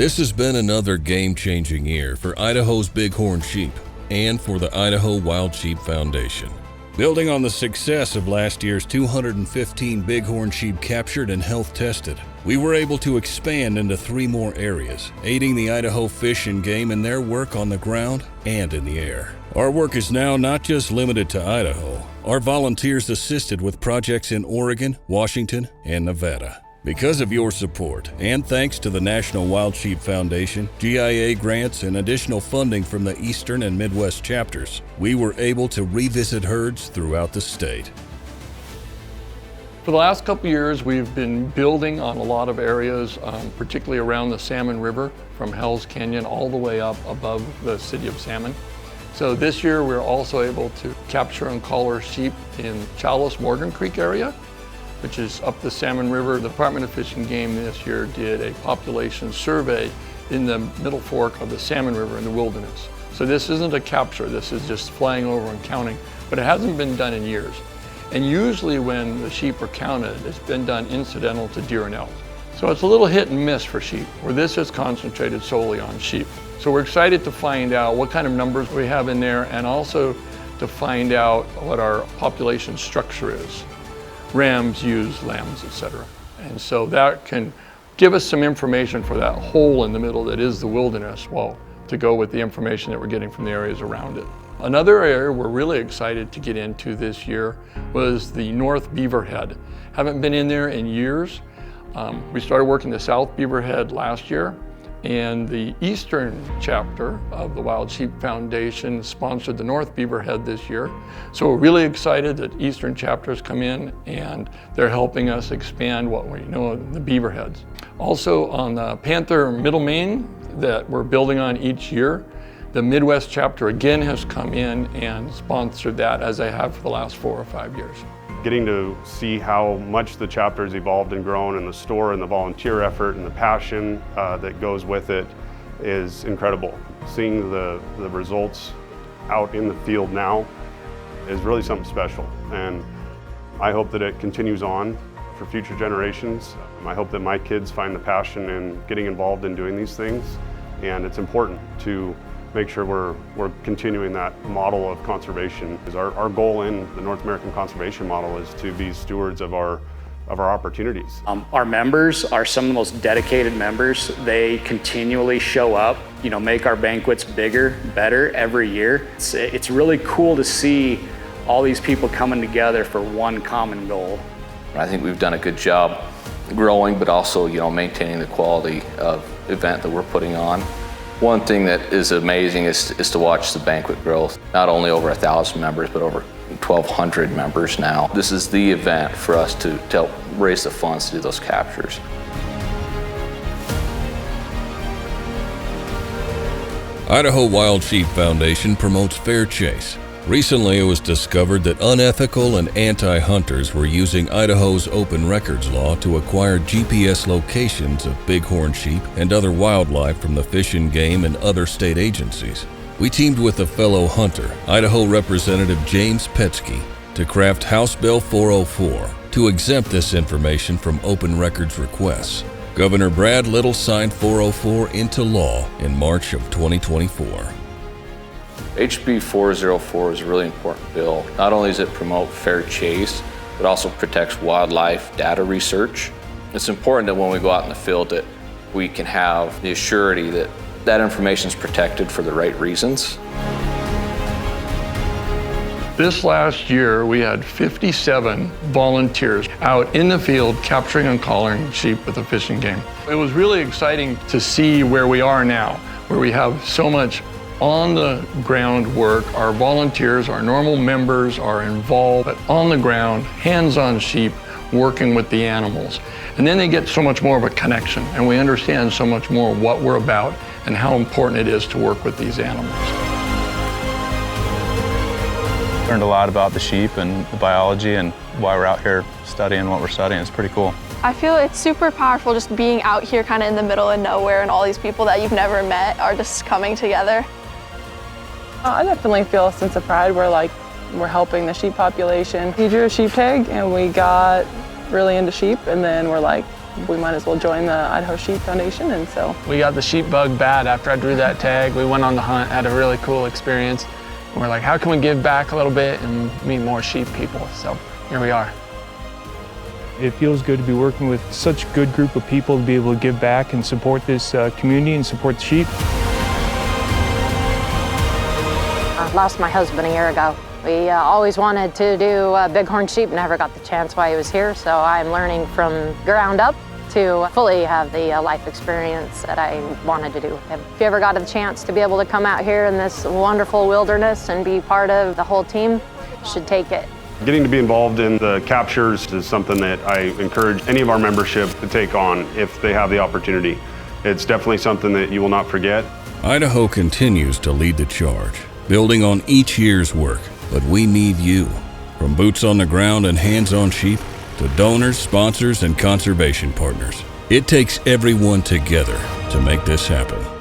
This has been another game-changing year for Idaho's bighorn sheep and for the Idaho Wild Sheep Foundation. Building on the success of last year's 215 bighorn sheep captured and health tested, we were able to expand into 3 more areas, aiding the Idaho Fish and Game in their work on the ground and in the air. Our work is now not just limited to Idaho. Our volunteers assisted with projects in Oregon, Washington, and Nevada. Because of your support, and thanks to the National Wild Sheep Foundation, GIA grants, and additional funding from the Eastern and Midwest chapters, we were able to revisit herds throughout the state. For the last couple of years, we've been building on a lot of areas, particularly around the Salmon River, from Hell's Canyon all the way up above the city of Salmon. So this year, we're also able to capture and collar sheep in Chalice-Morgan Creek area, which is up the Salmon River. The Department of Fish and Game this year did a population survey in the middle fork of the Salmon River in the wilderness. So this isn't a capture, this is just flying over and counting, but it hasn't been done in years. And usually when the sheep are counted, it's been done incidental to deer and elk. So it's a little hit and miss for sheep, where this is concentrated solely on sheep. So we're excited to find out what kind of numbers we have in there, and also to find out what our population structure is. Rams, ewes, lambs, etc. And so that can give us some information for that hole in the middle that is the wilderness, well, to go with the information that we're getting from the areas around it. Another area we're really excited to get into this year was the North Beaverhead. Haven't been in there in years. We started working the South Beaverhead last year, and the Eastern chapter of the Wild Sheep Foundation sponsored the North Beaverhead this year. So we're really excited that Eastern chapters come in and they're helping us expand what we know of the beaverheads. Also on the Panther Middle Main that we're building on each year, the Midwest chapter again has come in and sponsored that, as they have for the last 4 or 5 years. Getting to see how much the chapter has evolved and grown, and the store and the volunteer effort and the passion that goes with it is incredible. Seeing the results out in the field now is really something special, and I hope that it continues on for future generations. I hope that my kids find the passion in getting involved in doing these things, and it's important to make sure we're continuing that model of conservation. Our goal in the North American conservation model is to be stewards of our opportunities. Our members are some of the most dedicated members. They continually show up, make our banquets bigger, better every year. It's really cool to see all these people coming together for one common goal. I think we've done a good job growing, but also maintaining the quality of event that we're putting on. One thing that is amazing is to watch the banquet growth. Not only over 1,000 members, but over 1,200 members now. This is the event for us to help raise the funds to do those captures. Idaho Wild Sheep Foundation promotes fair chase. Recently, it was discovered that unethical and anti-hunters were using Idaho's open records law to acquire GPS locations of bighorn sheep and other wildlife from the Fish and Game and other state agencies. We teamed with a fellow hunter, Idaho Representative James Petsky, to craft House Bill 404 to exempt this information from open records requests. Governor Brad Little signed 404 into law in March of 2024. HB 404 is a really important bill. Not only does it promote fair chase, but also protects wildlife data research. It's important that when we go out in the field that we can have the assurity that that information is protected for the right reasons. This last year, we had 57 volunteers out in the field capturing and collaring sheep with the Fish and Game. It was really exciting to see where we are now, where we have so much on the ground work. Our volunteers, our normal members are involved, but on the ground, hands-on sheep, working with the animals. And then they get so much more of a connection, and we understand so much more what we're about and how important it is to work with these animals. Learned a lot about the sheep and the biology and why we're out here studying what we're studying. It's pretty cool. I feel it's super powerful just being out here kind of in the middle of nowhere, and all these people that you've never met are just coming together. I definitely feel a sense of pride. We're helping the sheep population. He drew a sheep tag and we got really into sheep, and then we're like, we might as well join the Idaho Sheep Foundation, and so. We got the sheep bug bad after I drew that tag. We went on the hunt, had a really cool experience. And we're like, how can we give back a little bit and meet more sheep people? So here we are. It feels good to be working with such a good group of people to be able to give back and support this community and support the sheep. I lost my husband a year ago. We always wanted to do bighorn sheep, never got the chance while he was here, so I'm learning from ground up to fully have the life experience that I wanted to do with him. If you ever got a chance to be able to come out here in this wonderful wilderness and be part of the whole team, you should take it. Getting to be involved in the captures is something that I encourage any of our membership to take on if they have the opportunity. It's definitely something that you will not forget. Idaho continues to lead the charge, building on each year's work, but we need you. From boots on the ground and hands-on sheep, to donors, sponsors, and conservation partners. It takes everyone together to make this happen.